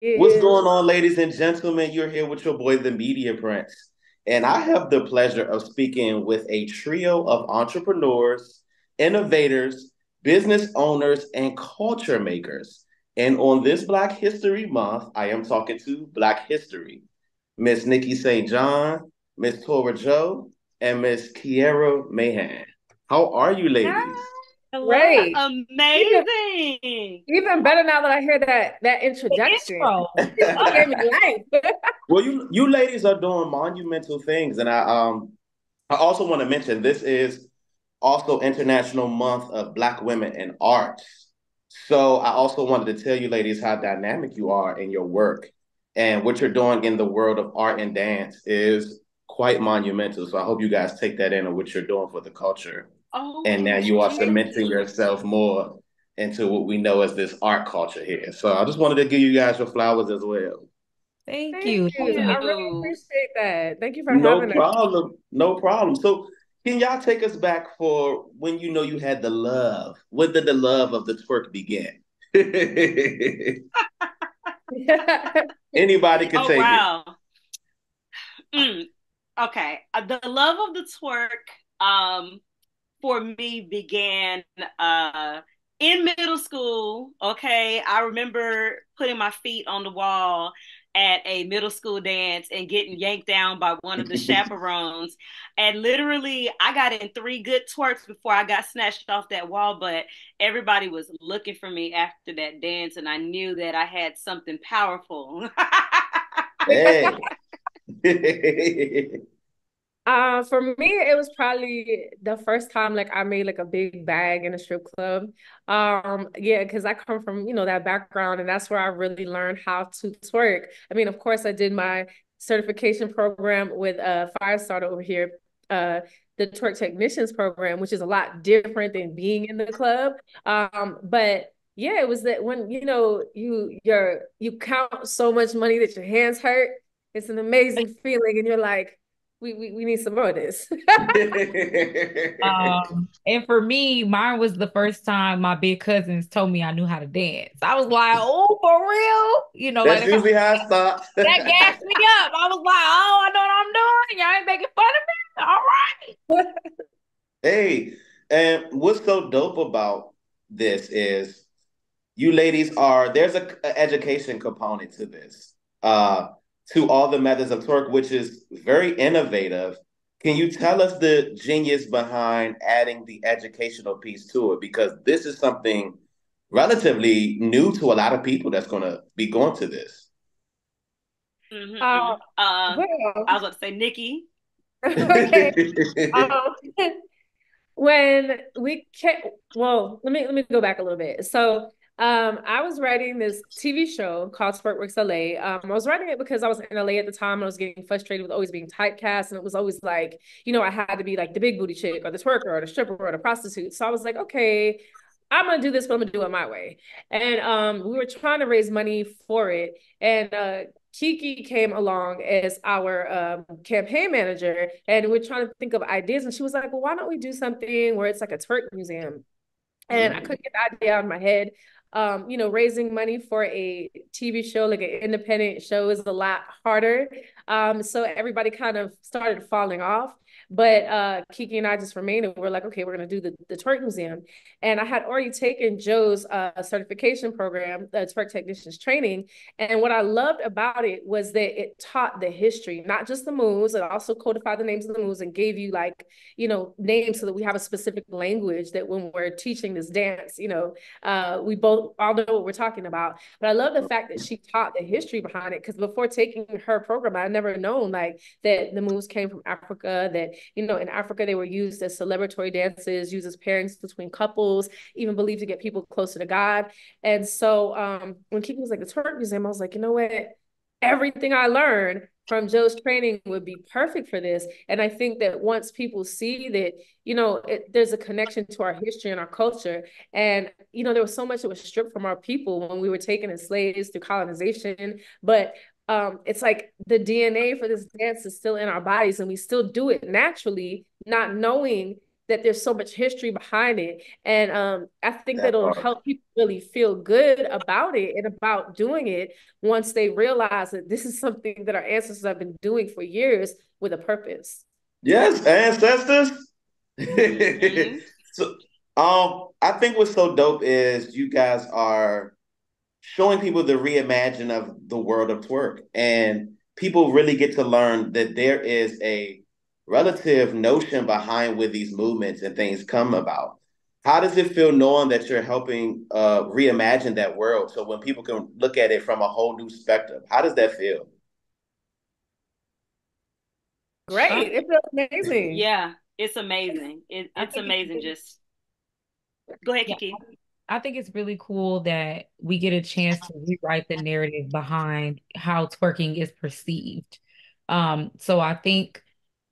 What's Yeah. going on, ladies and gentlemen? You're here with your boy, the Media Prince. And I have the pleasure of speaking with a trio of entrepreneurs, innovators, business owners, and culture makers. And on this Black History Month, I am talking to Black History. Miss Nikki St. John, Miss Tora Joe, and Miss Kiera Mahan. How are you, ladies? Hello, Right. Even amazing. even better now that I hear that The introduction. intro. It gave me life. Well, you ladies are doing monumental things, and I also want to mention this is also International Month of Black Women in Arts. So I also wanted to tell you ladies how dynamic you are in your work, and what you're doing in the world of art and dance is quite monumental. So I hope you guys take that in, and what you're doing for the culture, and now Oh, you are thank cementing you. yourself more into what we know as this art culture here. So I just wanted to give you guys your flowers as well. Thank Thank you. you. Thank I really you. appreciate that. Thank you for No having us. problem. No problem. So, can y'all take us back for when you know you had the love? When did the love of the twerk begin? Anybody could Oh, take it. wow. Mm, okay. The love of the twerk for me began in middle school. Okay. I remember putting my feet on the wall at a middle school dance and getting yanked down by one of the chaperones. And literally, I got in three good twerks before I got snatched off that wall. But everybody was looking for me after that dance, and I knew that I had something powerful. Hey. For me, it was probably the first time like I made like a big bag in a strip club. Yeah, because I come from, that background and that's where I really learned how to twerk. I mean, of course, I did my certification program with Firestarter over here, the twerk technicians program, which is a lot different than being in the club. But yeah, it was that when you count so much money that your hands hurt. It's an amazing feeling, and you're like, we need some more of this. And for me, mine was the first time my big cousins told me I knew how to dance. I was like, oh, for real? That's usually how it starts. That gassed me up. I was like, oh, I know what I'm doing. Y'all ain't making fun of me. All right. Hey, and what's so dope about this is you ladies are there's a education component to this, to all the methods of twerk, which is very innovative. Can you tell us the genius behind adding the educational piece to it? Because this is something relatively new to a lot of people that's going to be going to this. Uh, Mm-hmm. I well, was about to say, Nikki. okay. Um, when we can, well, let me go back a little bit. So, I was writing this TV show called Sportworks LA. I was writing it because I was in LA at the time and I was getting frustrated with always being typecast, and it was always like, I had to be like the big booty chick or the twerker or the stripper or the prostitute. So I was like, okay, I'm gonna do this, but I'm gonna do it my way. And we were trying to raise money for it, and Kiki came along as our campaign manager, and we're trying to think of ideas. And she was like, "Well, why don't we do something where it's like a twerk museum?" And I Mm. couldn't get the idea out of my head. Raising money for a TV show, like an independent show, is a lot harder. So everybody kind of started falling off. But Kiki and I just remained, and we're like, okay, we're gonna do the Twerk Museum. And I had already taken Joe's certification program, the Twerk Technicians Training. And what I loved about it was that it taught the history, not just the moves. It also codified the names of the moves and gave you like, names so that we have a specific language that when we're teaching this dance, we both all know what we're talking about. But I love the fact that she taught the history behind it, because before taking her program, I never known like that the moves came from Africa, that, in Africa they were used as celebratory dances, used as pairings between couples, even believed to get people closer to God. And so when Kiki was like the Twerk Museum, I was like, you know what? Everything I learned from Joe's training would be perfect for this. And I think that once people see that, there's a connection to our history and our culture. And, there was so much that was stripped from our people when we were taken as slaves through colonization. But it's like the DNA for this dance is still in our bodies, and we still do it naturally, not knowing that there's so much history behind it. And I think that That it'll part. help people really feel good about it and about doing it once they realize that this is something that our ancestors have been doing for years with a purpose. Yes, ancestors. Mm-hmm. So, I think what's so dope is you guys are showing people the reimagine of the world of twerk, and people really get to learn that there is a relative notion behind where these movements and things come about. How does it feel knowing that you're helping reimagine that world so when people can look at it from a whole new spectrum? How does that feel? Great. It feels amazing. Yeah, it's amazing. I It's think it's amazing. Just go ahead, yeah, Kiki. I think it's really cool that we get a chance to rewrite the narrative behind how twerking is perceived. So I think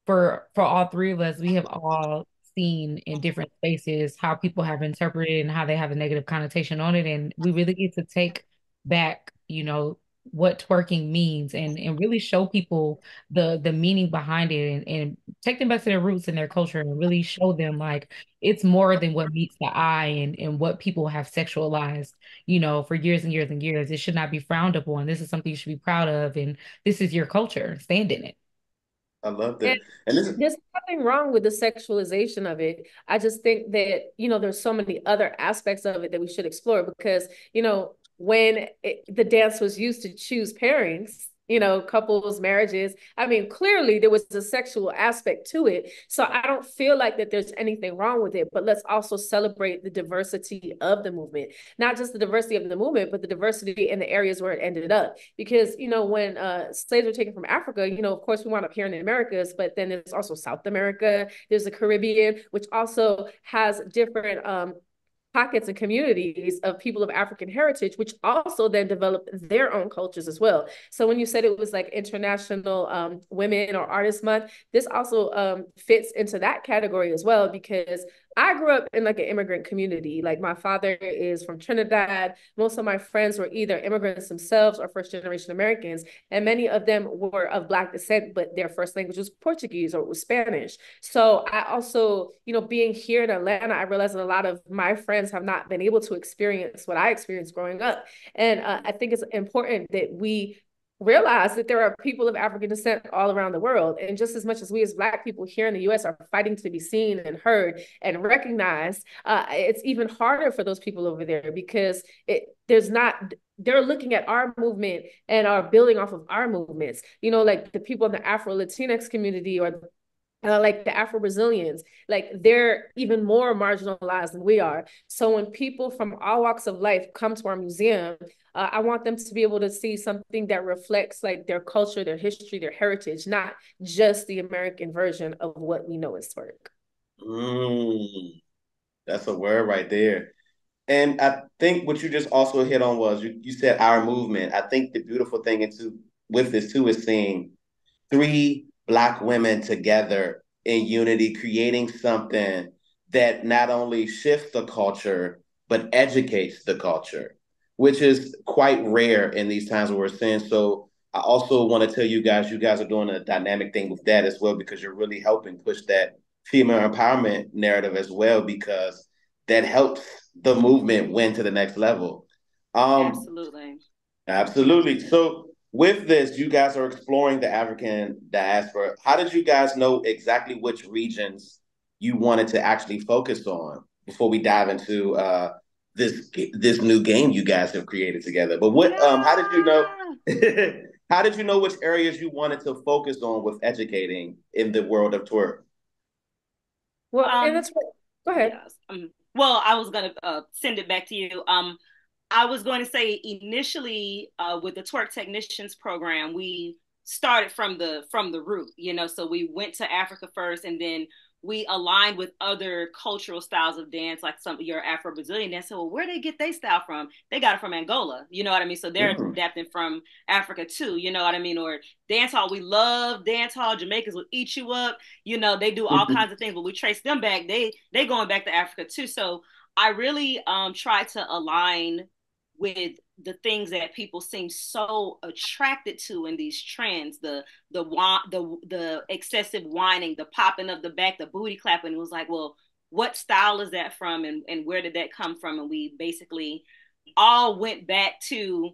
for all three of us, we have all seen in different spaces how people have interpreted and how they have a negative connotation on it. And we really get to take back, what twerking means and really show people the meaning behind it and take them back to their roots and their culture and really show them like it's more than what meets the eye and what people have sexualized, for years and years and years. It should not be frowned upon. This is something you should be proud of, and this is your culture. Stand in it. I love And that. And this is there's nothing wrong with the sexualization of it. I just think that, there's so many other aspects of it that we should explore because, when the dance was used to choose pairings, couples, marriages, I mean, clearly there was a sexual aspect to it. So I don't feel like that there's anything wrong with it, but let's also celebrate the diversity of the movement, not just the diversity of the movement, but the diversity in the areas where it ended up. Because, when slaves were taken from Africa, of course we wound up here in the Americas, but then there's also South America, there's the Caribbean, which also has different pockets and communities of people of African heritage, which also then develop their own cultures as well. So when you said it was like International Women or Artists Month, this also fits into that category as well, because I grew up in like an immigrant community. Like my father is from Trinidad. Most of my friends were either immigrants themselves or first generation Americans. And many of them were of Black descent, but their first language was Portuguese or it was Spanish. So I also, being here in Atlanta, I realized that a lot of my friends have not been able to experience what I experienced growing up. And I think it's important that we realize that there are people of African descent all around the world. And just as much as we as Black people here in the US are fighting to be seen and heard and recognized, it's even harder for those people over there because they're looking at our movement and are building off of our movements. Like the people in the Afro-Latinx community or like the Afro-Brazilians, like they're even more marginalized than we are. So when people from all walks of life come to our museum, I want them to be able to see something that reflects like their culture, their history, their heritage, not just the American version of what we know as twerk. mm, that's a word right there. And I think what you just also hit on was you said our movement. I think the beautiful thing into with this too is seeing three Black women together in unity, creating something that not only shifts the culture, but educates the culture, which is quite rare in these times where we're seeing. So I also want to tell you guys are doing a dynamic thing with that as well, because you're really helping push that female empowerment narrative as well, because that helps the movement win to the next level. Um, Absolutely. Absolutely. So with this, you guys are exploring the African diaspora. How did you guys know exactly which regions you wanted to actually focus on before we dive into this new game you guys have created together? But what how did you know Yeah. how did you know which areas you wanted to focus on with educating in the world of twerk? Well, and Um, that's what, go ahead. yes. Well, I was gonna send it back to you. I was going to say initially with the Twerk Technicians program, we started from the root, So we went to Africa first, and then we aligned with other cultural styles of dance, like some of your Afro Brazilian dance. So, well, where they get their style from? They got it from Angola, you know what I mean? So they're Mm. adapting from Africa too, you know what I mean? Or dance hall, we love dance hall. Jamaicans will eat you up, they do all kinds of things, but we trace them back. They going back to Africa too. So I really try to align with the things that people seem so attracted to in these trends, the excessive whining, the popping of the back, the booty clapping. It was like, well, what style is that from, and where did that come from? And we basically all went back to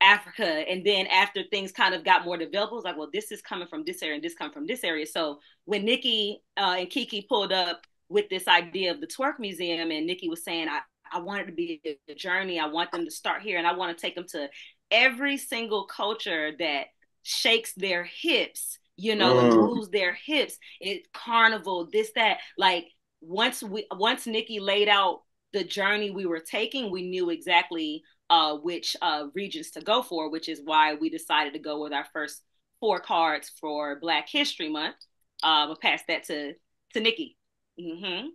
Africa. And then after things kind of got more developed, it was like, well, this is coming from this area and this coming from this area. So when Nikki and Kiki pulled up with this idea of the Twerk Museum, and Nikki was saying, I want it to be a journey. I want them to start here, and I want to take them to every single culture that shakes their hips, and moves their hips. It carnival, this, that. Like once Nikki laid out the journey we were taking, we knew exactly which regions to go for, which is why we decided to go with our first 4 cards for Black History Month. We'll pass that to Nikki. Mm-hmm.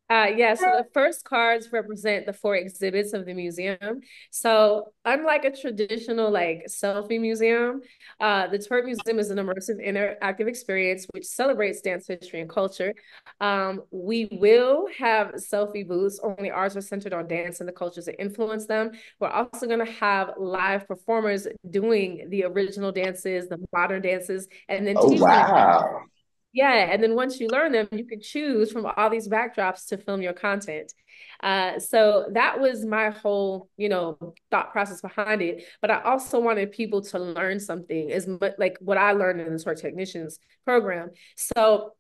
Yeah, so the first cards represent the 4 exhibits of the museum. So unlike a traditional like selfie museum, the Twerk Museum is an immersive interactive experience which celebrates dance history and culture. We will have selfie booths, only ours are centered on dance and the cultures that influence them. We're also going to have live performers doing the original dances, the modern dances, and then teach them. Yeah, and then once you learn them, you can choose from all these backdrops to film your content. So that was my whole, thought process behind it. But I also wanted people to learn something as much like what I learned in the Twerk Technicians program. So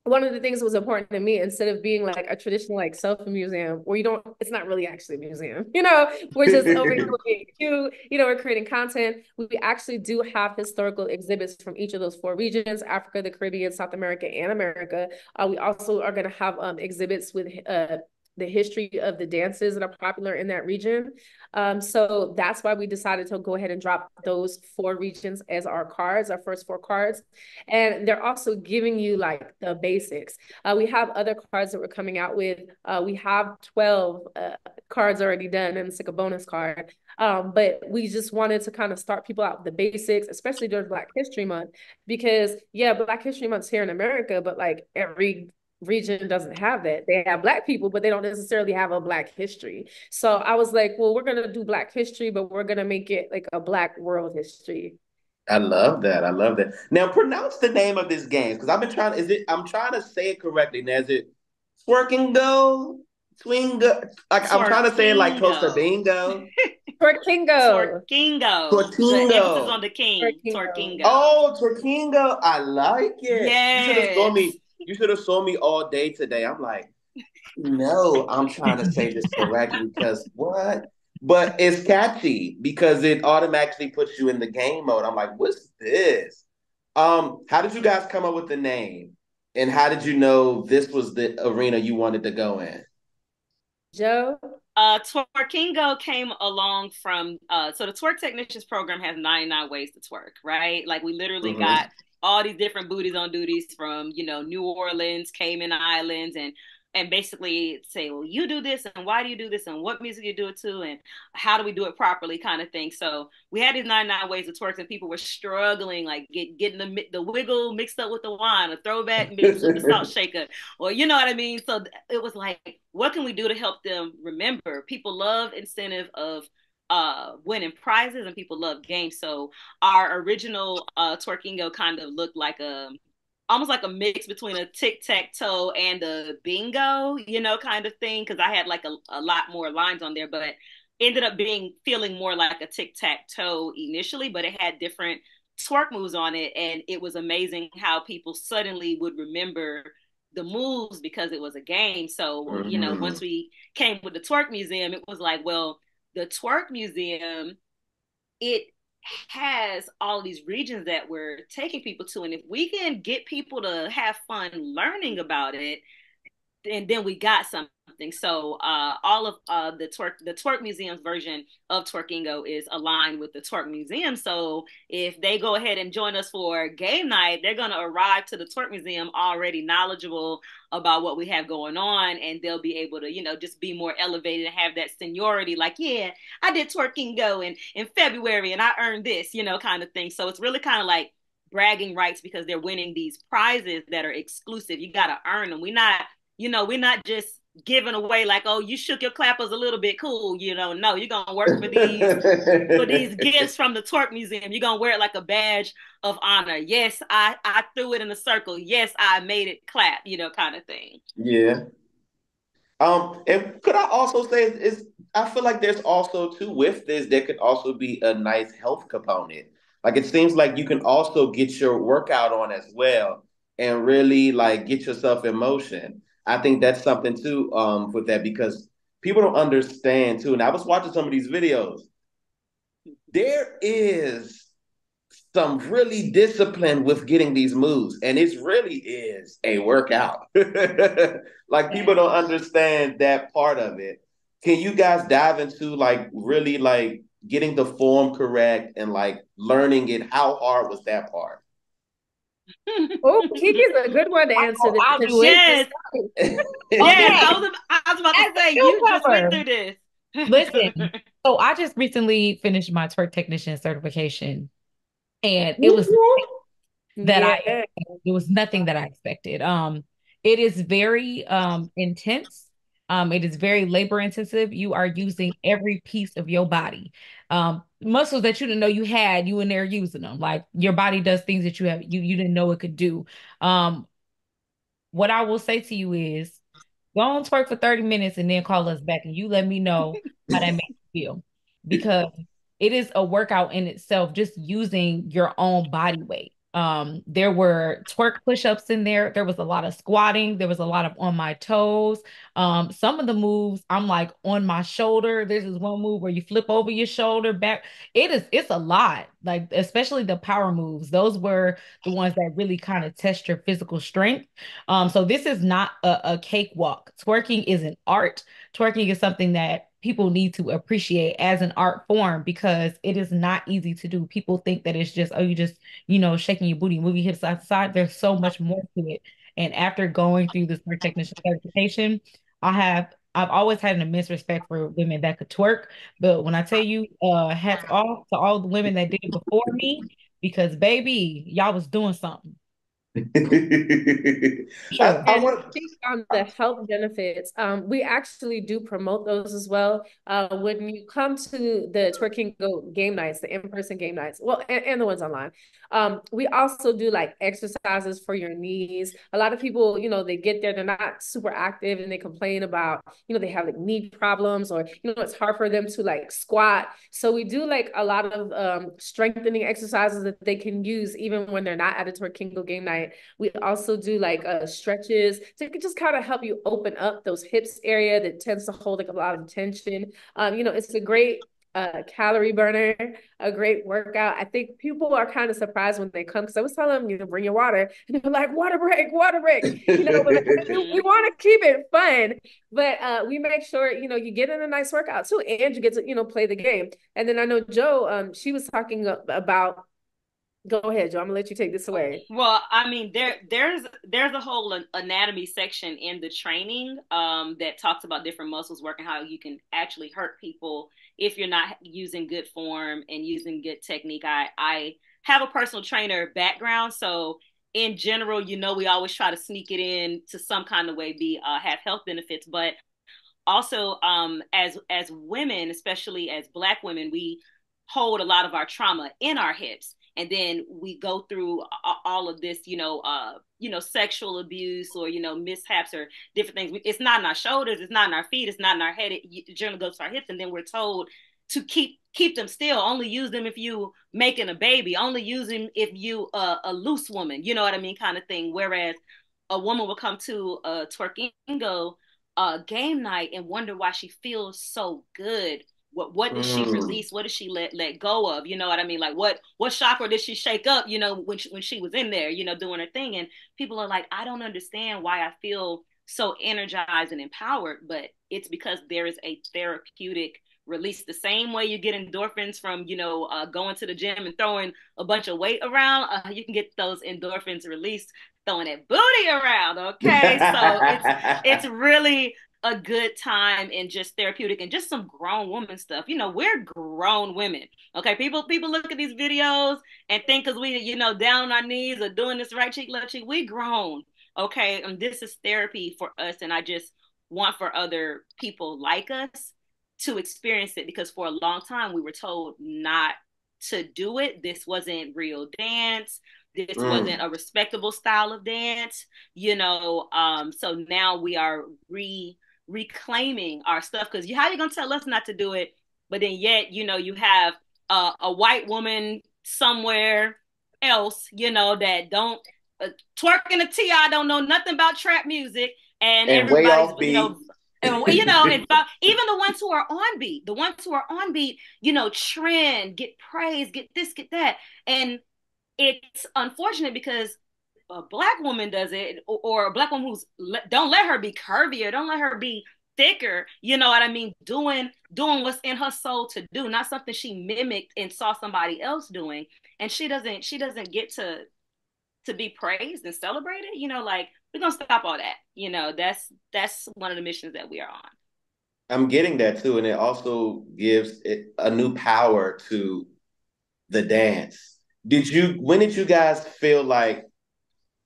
one of the things that was important to me, instead of being like a traditional like selfie museum where it's not really actually a museum, we're just over here being cute, we're creating content. We actually do have historical exhibits from each of those 4 regions: Africa, the Caribbean, South America, and America. We also are going to have exhibits with the history of the dances that are popular in that region. So that's why we decided to go ahead and drop those 4 regions as our first 4 cards. And they're also giving you like the basics. We have other cards that we're coming out with. We have 12 cards already done, and it's like a bonus card. But we just wanted to kind of start people out with the basics, especially during Black History Month, because Black History Month's here in America, but like every region doesn't have that. They have Black people, but they don't necessarily have a Black history. So I was like, well, we're going to do Black history, but we're going to make it like a Black world history. I love that. I love that. Now pronounce the name of this game, because I'm trying to say it correctly. Now, is it Twerkingo? Twingo? Like I'm trying to say it like Costa Bingo. Twerk Kingo. Twerk Kingo. The emphasis on the king. Twerk Kingo. Oh, Twerk Kingo. I like it. Yes. You should have saw me all day today. I'm like, no, I'm trying to say this correctly because what? But it's catchy because it automatically puts you in the game mode. I'm like, what's this? How did you guys come up with the name? And how did you know this was the arena you wanted to go in? Joe? Twerk Kingo came along from so the Twerk Technicians program has 99 ways to twerk, right? Like we literally got all these different booties on duties from New Orleans, Cayman Islands, and basically say, well, you do this, and why do you do this, and what music you do it to, and how do we do it properly, kind of thing. So we had these 99 ways to twerk, and people were struggling, like getting the wiggle mixed up with the wine, a throwback mixed with the salt shaker, or you know what I mean. So it was like, what can we do to help them remember? People love incentive of winning prizes, and people love games. So our original Twerkingo kind of looked like almost like a mix between a tic-tac-toe and a bingo, kind of thing. Cause I had like a lot more lines on there, but ended up feeling more like a tic-tac-toe initially, but it had different twerk moves on it. And it was amazing how people suddenly would remember the moves because it was a game. So, once we came with the Twerk Museum, it was like, well, the Twerk Museum, it has all these regions that we're taking people to, and if we can get people to have fun learning about it, and then we got something. So all of the Twerk Museum's version of Twerkingo is aligned with the Twerk Museum. So if they go ahead and join us for game night, they're going to arrive to the Twerk Museum already knowledgeable about what we have going on, and they'll be able to, just be more elevated and have that seniority. Like, yeah, I did Twerkingo in February, and I earned this, kind of thing. So it's really kind of like bragging rights because they're winning these prizes that are exclusive. You got to earn them. We're not just giving away like, oh, you shook your clappers a little bit, cool. No, you're gonna work for these gifts from the Twerk Museum. You're gonna wear it like a badge of honor. Yes, I threw it in a circle. Yes, I made it clap. Kind of thing. Yeah. And could I also say is I feel like there's also too with this, there could also be a nice health component. Like it seems like you can also get your workout on as well and really like get yourself in motion. I think that's something too, with that because people don't understand too. And I was watching some of these videos. There is some really discipline with getting these moves, and it really is a workout. Like people don't understand that part of it. Can you guys dive into like really like getting the form correct and like learning it? How hard was that part? Oh, Kiki's a good one to answer this I'll because do she it. Yes, just started. yes. Okay, I was about to as say a you just went newcomer, through this. listen. So I just recently finished my twerk technician certification, and it was that I Yeah. it was nothing that I expected. It is very intense. It is very labor intensive. You are using every piece of your body. Muscles that you didn't know you had, you in there using them. Like your body does things that you didn't know it could do. Um, what I will say to you is go on twerk for 30 minutes and then call us back and you let me know how that makes you feel. Because it is a workout in itself, just using your own body weight. There were twerk push-ups in there. There was a lot of squatting. There was a lot of on my toes. Some of the moves, I'm like on my shoulder. This is one move where you flip over your shoulder back. It's a lot, like especially the power moves. Those were the ones that really kind of test your physical strength. So this is not a cakewalk. Twerking is an art. Twerking is something that people need to appreciate as an art form because it is not easy to do. People think that it's just, oh, you just, shaking your booty, moving hips side to side. There's so much more to it. And after going through this twerk technician certification, I've always had an immense respect for women that could twerk. But when I tell you, hats off to all the women that did it before me, because baby, y'all was doing something. Sure. I And to want. speak on the health benefits, we actually do promote those as well. When you come to the Twerk Kingo game nights, the in-person game nights, well, and the ones online, we also do like exercises for your knees. A lot of people, they get there, they're not super active, and they complain about, they have like knee problems, or it's hard for them to like squat. So we do like a lot of strengthening exercises that they can use even when they're not at a Twerk Kingo game night. We also do like stretches to just kind of help you open up those hips area that tends to hold like a lot of tension. It's a great calorie burner, a great workout. I think people are kind of surprised when they come because I was telling them, bring your water, and they're like, water break, water break. But we want to keep it fun, but we make sure you get in a nice workout too, and you get to play the game. And then I know Joe, she was talking about. Go ahead, Joe. I'm gonna let you take this away. Well, I mean, there's a whole anatomy section in the training that talks about different muscles working, how you can actually hurt people if you're not using good form and using good technique. I have a personal trainer background, so in general, we always try to sneak it in to some kind of way, be have health benefits, but also as women, especially as Black women, we hold a lot of our trauma in our hips, and then we go through all of this sexual abuse or mishaps or different things. It's not in our shoulders, it's not in our feet, it's not in our head. It generally goes to our hips, and then we're told to keep them still, only use them if you making a baby, only use them if you a loose woman, you know what I mean, kind of thing. Whereas a woman will come to a twerkingo game night and wonder why she feels so good. What did she Mm. release? What did she let go of? You know what I mean? Like what chakra did she shake up? When she was in there, doing her thing. And people are like, I don't understand why I feel so energized and empowered, but it's because there is a therapeutic release. The same way you get endorphins from going to the gym and throwing a bunch of weight around, you can get those endorphins released throwing that booty around. Okay, so it's really a good time and just therapeutic and just some grown woman stuff. We're grown women. Okay, people look at these videos and think because we down on our knees or doing this right cheek left cheek, we grown. Okay, and this is therapy for us, and I just want for other people like us to experience it, because for a long time we were told not to do it. This wasn't real dance, this wasn't Mm. a respectable style of dance. So now we are reclaiming our stuff. Because how you gonna tell us not to do it, but then yet you have a white woman somewhere else that don't twerking a Ti don't know nothing about trap music, and And way everybody's off beat. and even the ones who are on beat, trend, get praise, get this, get that, and it's unfortunate because a black woman does it, or a black woman don't let her be curvier, don't let her be thicker, you know what I mean, doing what's in her soul to do, not something she mimicked and saw somebody else doing, and she doesn't get to be praised and celebrated, like we're gonna stop all that. That's one of the missions that we are on. I'm getting that too, and it also gives it a new power to the dance. When did you guys feel like,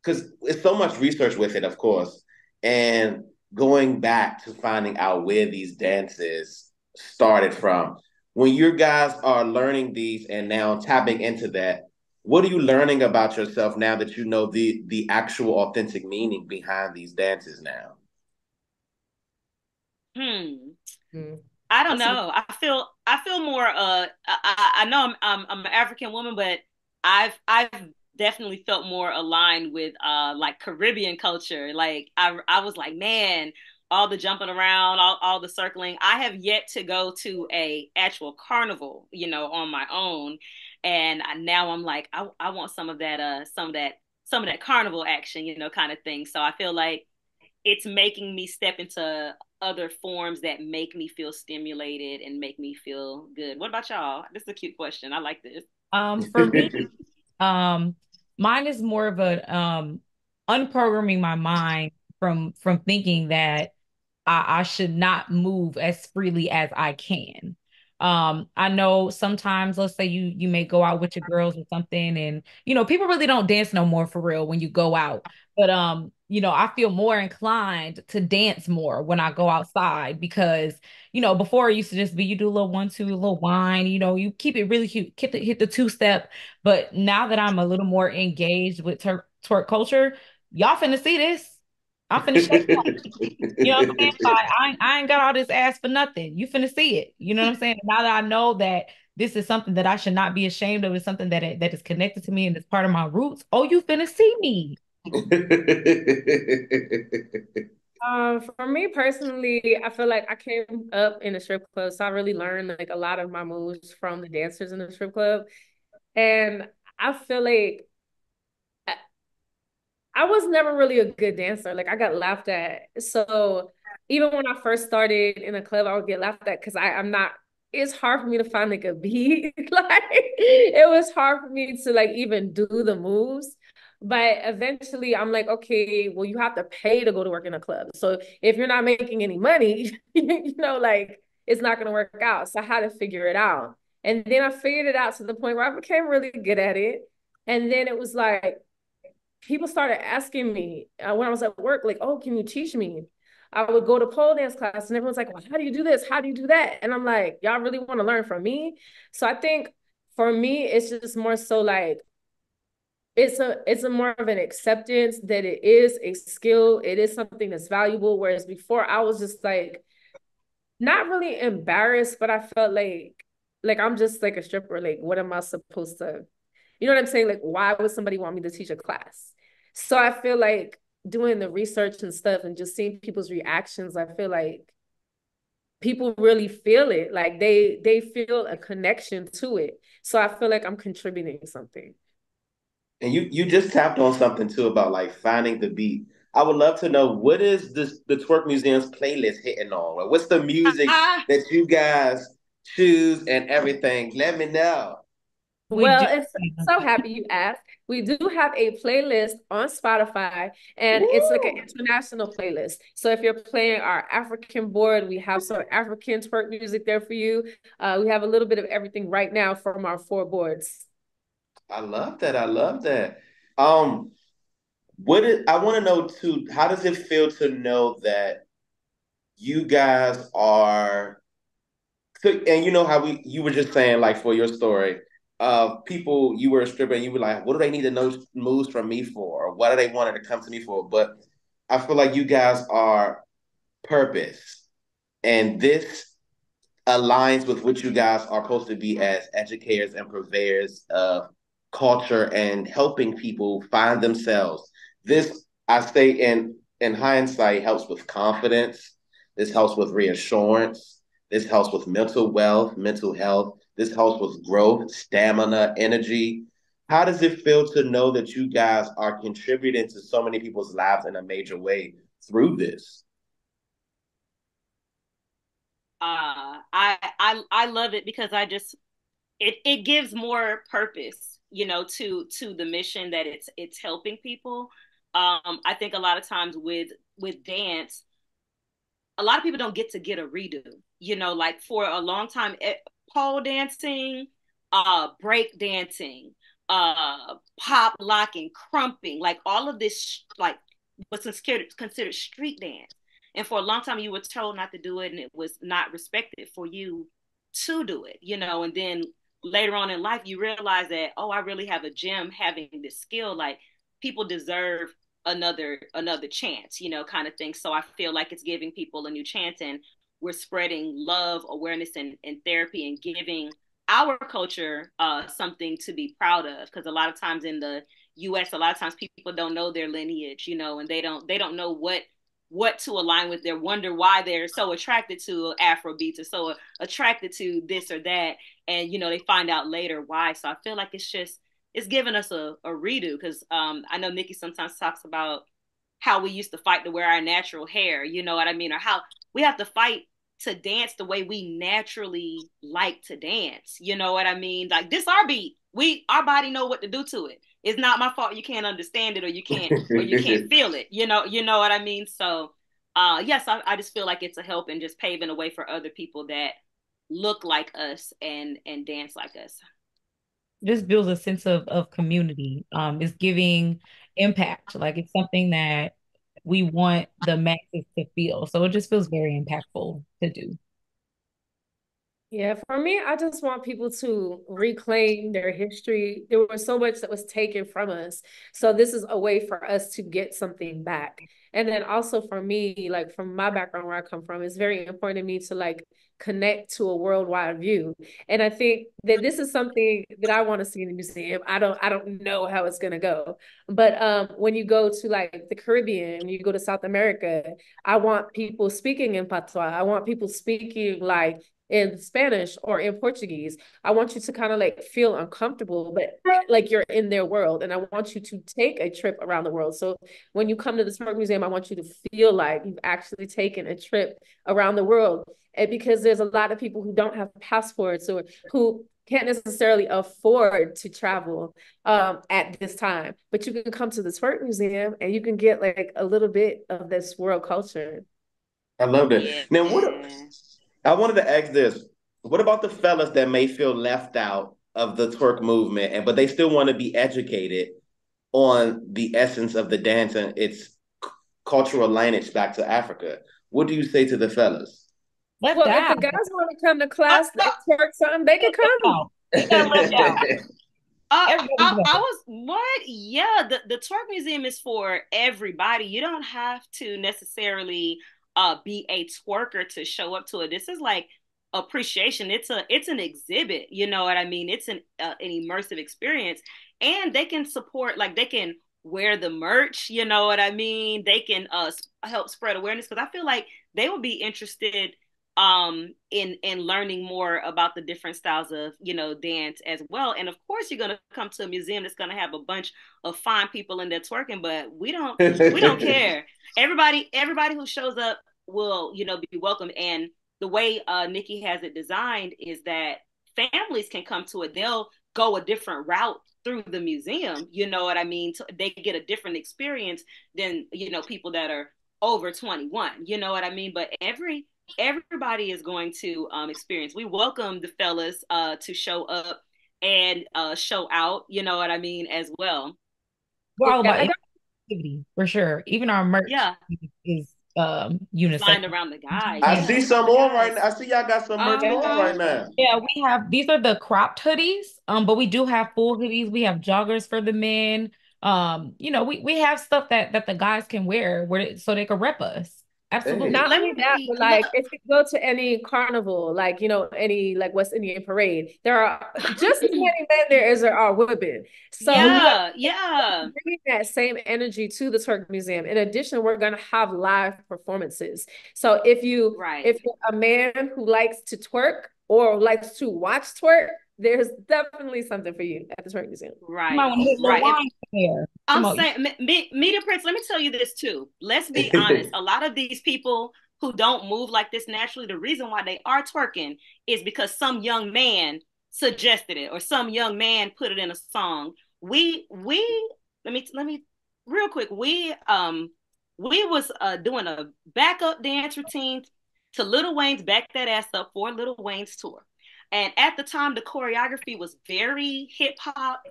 because it's so much research with it, of course, and going back to finding out where these dances started from. When you guys are learning these and now tapping into that, what are you learning about yourself now that you know the actual authentic meaning behind these dances now? Hmm. Mm. I don't That's a, know. I feel more. I know I'm an African woman, but I've definitely felt more aligned with like Caribbean culture. Like I was like, man, all the jumping around, all the circling. I have yet to go to a actual carnival, on my own, and now I'm like, I want some of that carnival action, kind of thing. So I feel like it's making me step into other forms that make me feel stimulated and make me feel good. What about y'all? This is a cute question. I like this. For me, Um, mine is more of a unprogramming my mind from thinking that I should not move as freely as I can. I know sometimes, let's say you may go out with your girls or something, and people really don't dance no more for real when you go out. But I feel more inclined to dance more when I go outside because before it used to just be you do a little 1, 2, a little whine, you keep it really cute, hit the two-step. But now that I'm a little more engaged with twerk culture, y'all finna see this. I'm finna show you know what I'm saying? Like I ain't got all this ass for nothing. You finna see it. You know what I'm saying? Now that I know that this is something that I should not be ashamed of, it's something that is connected to me and it's part of my roots. Oh, you finna see me. for me personally, I feel like I came up in a strip club, so I really learned like a lot of my moves from the dancers in the strip club, and I feel like I was never really a good dancer. Like I got laughed at. So even when I first started in a club, I would get laughed at because I'm not, it's hard for me to find like a beat. Like it was hard for me to like even do the moves. But eventually I'm like, okay, well, you have to pay to go to work in a club. So if you're not making any money, like it's not gonna work out. So I had to figure it out. And then I figured it out to the point where I became really good at it. And then it was like, people started asking me when I was at work, like, oh, can you teach me? I would go to pole dance class and everyone's like, well, how do you do this? How do you do that? And I'm like, y'all really want to learn from me? So I think for me, it's just more so like, it's a more of an acceptance that it is a skill. It is something that's valuable. Whereas before I was just like, not really embarrassed, but I felt like I'm just like a stripper. Like, what am I supposed to, you know what I'm saying? Like, why would somebody want me to teach a class? So I feel like doing the research and stuff and just seeing people's reactions, I feel like people really feel it. Like they feel a connection to it. So I feel like I'm contributing something. And you just tapped on something too about like finding the beat. I would love to know what is the Twerk Museum's playlist hitting on? Like, what's the music Ah, that you guys choose and everything? Let me know. We do. Well, it's so happy you asked. We do have a playlist on Spotify, and it's like an Woo! international playlist. So if you're playing our African board, we have some African twerk music there for you. We have a little bit of everything right now from our four boards. I love that. I love that. Um, I want to know too, how does it feel to know that you guys are and you know how you were just saying like for your story of people you were a stripper and you were like, what do they need to know moves from me for? Or what do they wanted to come to me for? But I feel like you guys are purpose. And this aligns with what you guys are supposed to be as educators and purveyors of culture and helping people find themselves. This, I say in hindsight, helps with confidence. This helps with reassurance. This helps with mental wealth, mental health. This helps with growth, stamina, energy. How does it feel to know that you guys are contributing to so many people's lives in a major way through this? I love it because it gives more purpose, to the mission that it's helping people. I think a lot of times with dance, a lot of people don't get a redo. Like for a long time, pole dancing, break dancing, pop locking, crumping, like all of this, like was considered street dance. And for a long time, you were told not to do it, and it was not respected for you to do it. And then later on in life, you realize that, oh, I really have a gem having this skill. Like people deserve another chance, kind of thing. So I feel like it's giving people a new chance, and we're spreading love, awareness, and therapy, and giving our culture something to be proud of. Because a lot of times in the U.S., a lot of times people don't know their lineage, and they don't know what to align with. They wonder why they're so attracted to Afrobeats or so attracted to this or that, and they find out later why. So I feel like it's giving us a redo, because I know Nikki sometimes talks about how we used to fight to wear our natural hair, you know what I mean, or how we have to fight to dance the way we naturally like to dance, you know what I mean? Like this our beat, our body know what to do to it. It's not my fault you can't understand it, or you can't feel it, you know what I mean? So yes, I just feel like it's a help in just paving a way for other people that look like us and dance like us. Just builds a sense of community. It's giving impact. Like it's something that we want the masses to feel. So it just feels very impactful to do. Yeah, for me, I just want people to reclaim their history. There was so much that was taken from us. So this is a way for us to get something back. And then also for me, like from my background where I come from, it's very important to me to like connect to a worldwide view. And I think that this is something that I want to see in the museum. I don't know how it's gonna go. But when you go to like the Caribbean, you go to South America, I want people speaking in patois. I want people speaking like in Spanish or in Portuguese. I want you to kind of like feel uncomfortable, but like you're in their world. And I want you to take a trip around the world. So when you come to the Twerk Museum, I want you to feel like you've actually taken a trip around the world. And because there's a lot of people who don't have passports or who can't necessarily afford to travel at this time, but you can come to the Twerk Museum and you can get like a little bit of this world culture. I love that. Yeah. Now, I wanted to ask this. What about the fellas that may feel left out of the twerk movement, and but they still want to be educated on the essence of the dance and its cultural lineage back to Africa? What do you say to the fellas? Left Well, if the out. guys want to come to class and twerk something, they can come. Out. We got left out. Everybody's I left out. was what? Yeah, the Twerk Museum is for everybody. You don't have to necessarily be a twerker to show up to it. This is like appreciation. It's an exhibit. You know what I mean? It's an immersive experience, and they can support, like they can wear the merch. You know what I mean? They can help spread awareness, because I feel like they would be interested in learning more about the different styles of dance as well. And of course you're going to come to a museum that's going to have a bunch of fine people in there twerking, but we don't care. Everybody who shows up will be welcome. And the way Nikki has it designed is that families can come to it. They'll go a different route through the museum, you know what I mean? So they get a different experience than people that are over 21, you know what I mean? But everybody is going to experience. We welcome the fellas to show up and show out, you know what I mean, as well. We're all Yeah, about inclusivity for sure. Even our merch Yeah, is unisex. designed around the guy. I Yeah, see around some the on right guys. now. I see y'all got some merch on Uh-huh. right now. Yeah, we have these are the cropped hoodies, but we do have full hoodies. We have joggers for the men. We have stuff that the guys can wear so they can rep us Absolutely. Hey. Not Let only that, me but look. like if you go to any carnival, like any like West Indian parade, there are just as many men there as there are women. So we are Yeah, yeah. bringing that same energy to the Twerk Museum. In addition, we're going to have live performances. So Right, if you're a man who likes to twerk or likes to watch twerk, there's definitely something for you at the Twerk Museum. You might right, want to hit a little right. If wine there. I'm Come on. saying, Media Prince, let me tell you this too. Let's be honest. A lot of these people who don't move like this naturally, the reason why they are twerking is because some young man suggested it or some young man put it in a song. We let me real quick. We was doing a backup dance routine to Lil Wayne's Back That Ass Up for Lil Wayne's tour. And at the time, the choreography was very hip hop,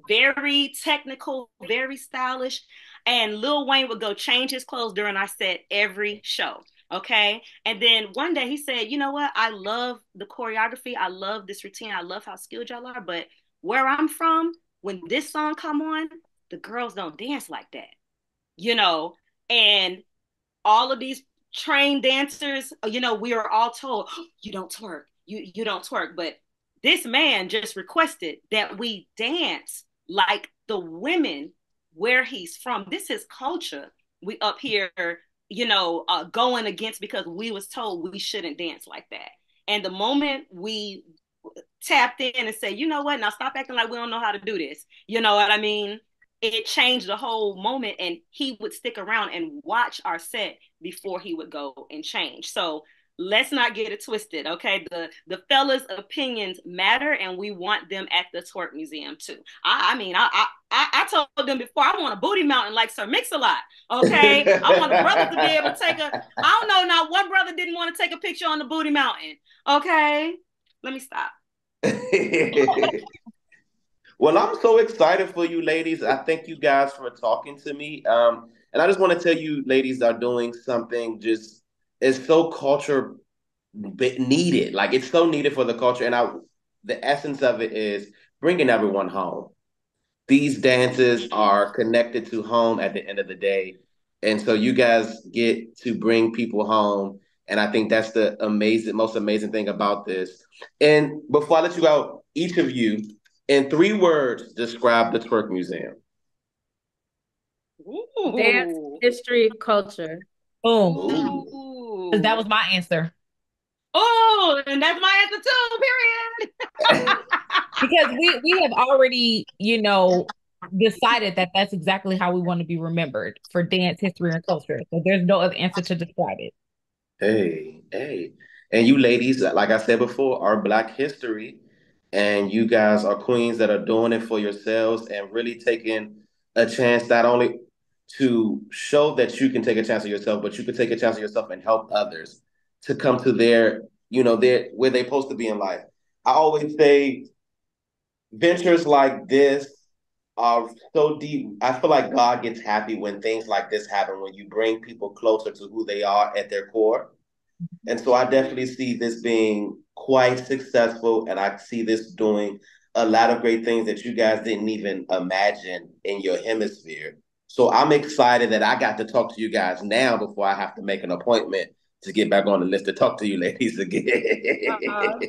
very technical, very stylish. And Lil Wayne would go change his clothes during our set every show. Okay. And then one day he said, you know what? I love the choreography. I love this routine. I love how skilled y'all are. But where I'm from, when this song come on, the girls don't dance like that, you know? And all of these trained dancers, we are all told, oh, you don't twerk, you don't twerk. But this man just requested that we dance like the women where he's from. This is culture. We up here, going against because we was told we shouldn't dance like that. And the moment we tapped in and said, you know what, now stop acting like we don't know how to do this. You know what I mean? It changed the whole moment, and he would stick around and watch our set before he would go and change. So let's not get it twisted, okay? The fellas' opinions matter, and we want them at the Twerk Museum too. I told them before, I want a booty mountain like Sir Mix-a-Lot, okay? I want the brothers to be able to take a. I don't know, not one brother didn't want to take a picture on the booty mountain, okay? Let me stop. Well, I'm so excited for you ladies. I thank you guys for talking to me. And I just want to tell you, ladies are doing something just it's so culture needed. Like it's so needed for the culture. And the essence of it is bringing everyone home. These dances Mm-hmm. are connected to home at the end of the day. And so you guys get to bring people home. And I think that's the most amazing thing about this. And before I let you go, each of you, in 3 words, describe the Twerk Museum. Dance, Ooh. history, culture. Boom. Ooh. Because that Ooh. was my answer. Oh, and that's my answer too, period. Because we have already, decided that that's exactly how we want to be remembered for dance, history, and culture. So there's no other answer to describe it. Hey, hey. And you ladies, like I said before, are Black history. And you guys are queens that are doing it for yourselves and really taking a chance not only to show that you can take a chance on yourself, but you can take a chance on yourself and help others to come to their where they're supposed to be in life. I always say ventures like this are so deep. I feel like God gets happy when things like this happen, when you bring people closer to who they are at their core. And so I definitely see this being quite successful, and I see this doing a lot of great things that you guys didn't even imagine in your hemisphere. So I'm excited that I got to talk to you guys now before I have to make an appointment to get back on the list to talk to you ladies again.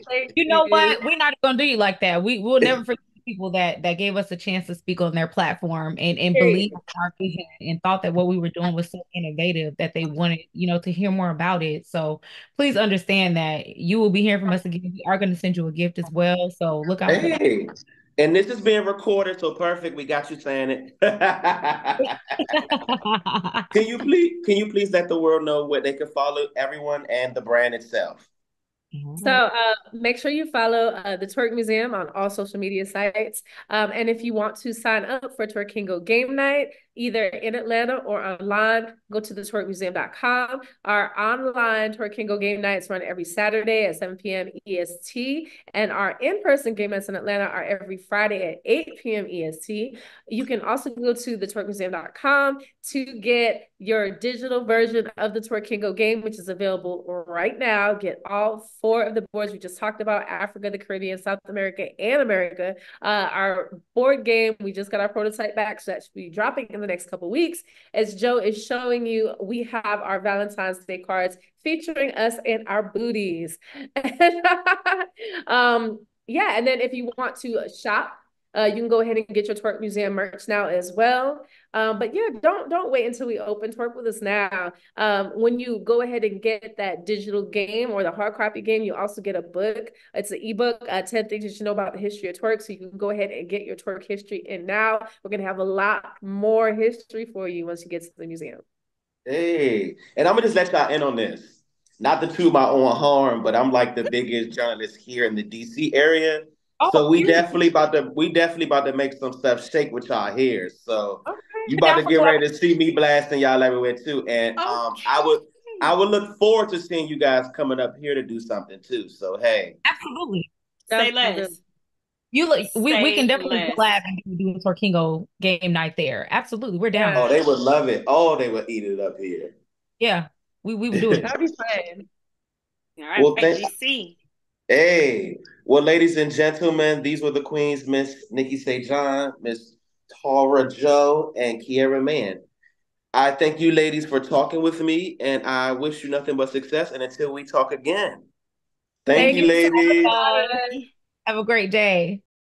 Thank You know you. what? We're not gonna do you like that. We'll never forget the people that gave us a chance to speak on their platform and Period. believed in our vision and thought that what we were doing was so innovative that they wanted, to hear more about it. So please understand that you will be hearing from us again. We are going to send you a gift as well. So look out for that. Hey, and this is being recorded, so perfect. We got you saying it. Can you please let the world know where they can follow everyone and the brand itself? All So right. make sure you follow the Twerk Museum on all social media sites. And if you want to sign up for Twerk Kingo game night, either in Atlanta or online, go to the twerkmuseum.com. Our online Twerk Kingo game nights run every Saturday at 7 p.m. EST, and our in-person game nights in Atlanta are every Friday at 8 p.m. EST. You can also go to the twerkmuseum.com to get your digital version of the Twerk Kingo game, which is available right now. Get all 4 of the boards we just talked about: Africa, the Caribbean, South America, and America. Our board game, we just got our prototype back, so that should be dropping in the next couple weeks. As Joe is showing you, we have our Valentine's Day cards featuring us and our booties. Yeah, and then if you want to shop, you can go ahead and get your Twerk Museum merch now as well. But yeah, don't wait until we open. Twerk with us now. When you go ahead and get that digital game or the hard copy game, you also get a book. It's an ebook, 10 things you should know about the history of twerk. So you can go ahead and get your twerk history. And now we're gonna have a lot more history for you once you get to the museum. Hey, and I'm gonna just let y'all in on this. Not to toot my own horn, but I'm like the biggest journalist here in the DC area. So Oh, beautiful. we definitely about to make some stuff shake with y'all here. So you Okay. about Down to for get ready collab- to see me blasting y'all everywhere too. And I would look forward to seeing you guys coming up here to do something too. So hey. Absolutely. Say Definitely. less. You look, we can Say definitely less. collab and do a Twerk Kingo game night there. Absolutely. We're down Oh, with Yeah, they it. would love it. Oh, they would eat it up here. Yeah. We would do it. that'd be fun. All right, Well, thank DC. Hey, well, ladies and gentlemen, these were the queens, Miss Nikki St. John, Miss Tara Joe, and Kiera Mann. I thank you, ladies, for talking with me, and I wish you nothing but success. And until we talk again, thank Thank you, you so much for ladies. having us. Bye. Have a great day.